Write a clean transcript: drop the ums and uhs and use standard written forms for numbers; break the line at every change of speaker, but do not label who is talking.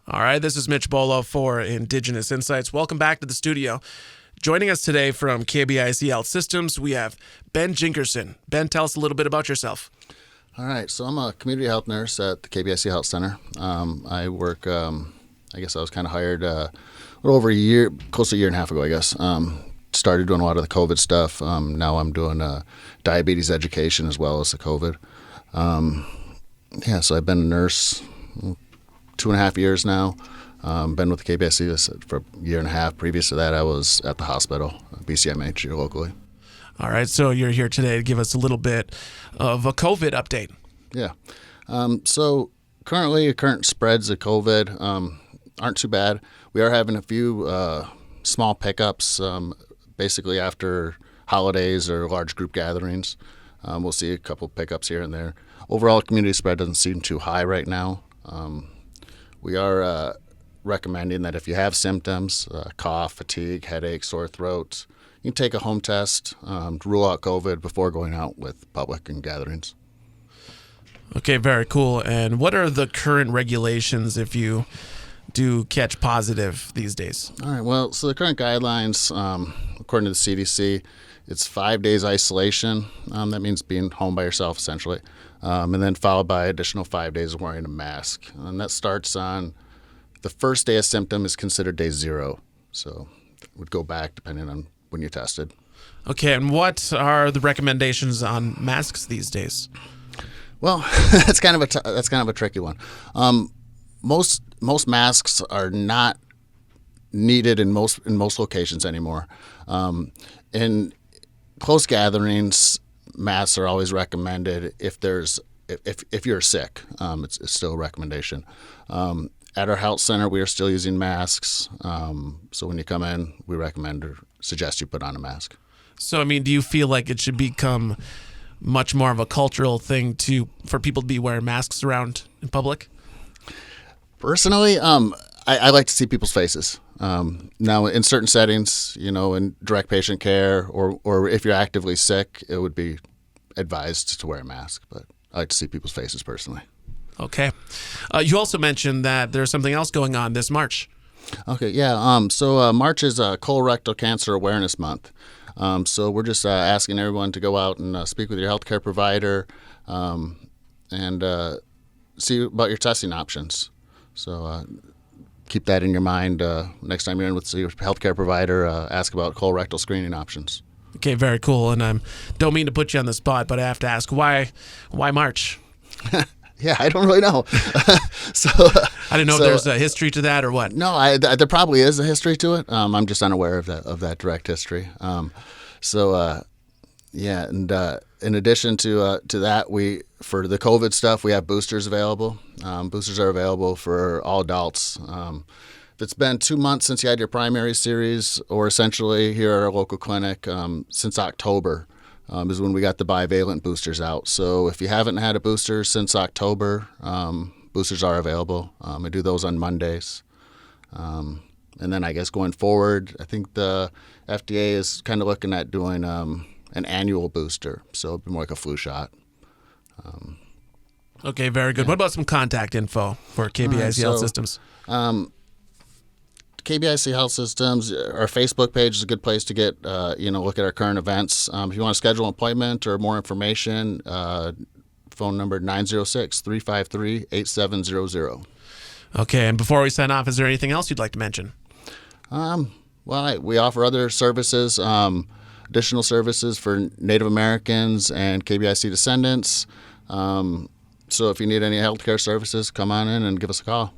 All right, this is Mitch Bolo for Indigenous Insights. Welcome back to the studio. Joining us today from KBIC Health Systems, we have Ben Jinkerson. Ben, tell us a little bit about yourself.
All right, so I'm a community health nurse at the KBIC Health Center. I work, I guess I was kind of hired a little over a year, close to a year and a half ago, I guess. Started doing a lot of the COVID stuff. Now I'm doing diabetes education as well as the COVID. So I've been a nurse 2.5 years now. Been with the KBIC for a year and a half. Previous to that, I was at the hospital, BCMH here locally.
All right, so you're here today to give us a little bit of a COVID update.
Yeah. So current spreads of COVID aren't too bad. We are having a few small pickups, basically after holidays or large group gatherings. We'll see a couple pickups here and there. Overall, community spread doesn't seem too high right now. We are recommending that if you have symptoms, cough, fatigue, headache, sore throat, you can take a home test to rule out COVID before going out with public and gatherings.
Okay, very cool. And what are the current regulations if you do catch positive these days?
All right, well, so the current guidelines, according to the CDC, it's 5 days isolation. That means being home by yourself, essentially, and then followed by additional 5 days of wearing a mask. And that starts on the first day of symptom is considered day 0. So it would go back depending on when you tested.
Okay, and what are the recommendations on masks these days?
Well, that's kind of a tricky one. Most masks are not needed in most locations anymore. In close gatherings, masks are always recommended if you're sick. It's still a recommendation. At our health center, we are still using masks. So when you come in, we recommend or suggest you put on a mask.
So, I mean, do you feel like it should become much more of a cultural thing for people to be wearing masks around in public?
Personally, I like to see people's faces. Now, in certain settings, in direct patient care or if you're actively sick, it would be advised to wear a mask. But I like to see people's faces personally.
Okay. You also mentioned that there's something else going on this March.
Okay, yeah. So March is Colorectal Cancer Awareness Month. So we're just asking everyone to go out and speak with your healthcare provider and see about your testing options. So keep that in your mind next time you're in with your healthcare provider. Ask about colorectal screening options.
Okay, very cool. And I don't mean to put you on the spot, but I have to ask, why March?
Yeah, I don't really know.
I didn't know if there's a history to that or what.
No, there probably is a history to it. I'm just unaware of that direct history. And in addition to that, for the COVID stuff, we have boosters available. Boosters are available for all adults. If it's been 2 months since you had your primary series, or essentially here at our local clinic since October, is when we got the bivalent boosters out. So if you haven't had a booster since October, boosters are available. I do those on Mondays. And then I guess going forward, I think the FDA is kind of looking at doing an annual booster. So it'd be more like a flu shot.
Okay, very good. Yeah. What about some contact info for KBIC Health Systems?
KBIC Health Systems, our Facebook page is a good place to get, look at our current events. If you want to schedule an appointment or more information, phone number 906-353-8700.
Okay, and before we sign off, is there anything else you'd like to mention?
We offer other services, additional services for Native Americans and KBIC descendants. So if you need any healthcare services, come on in and give us a call.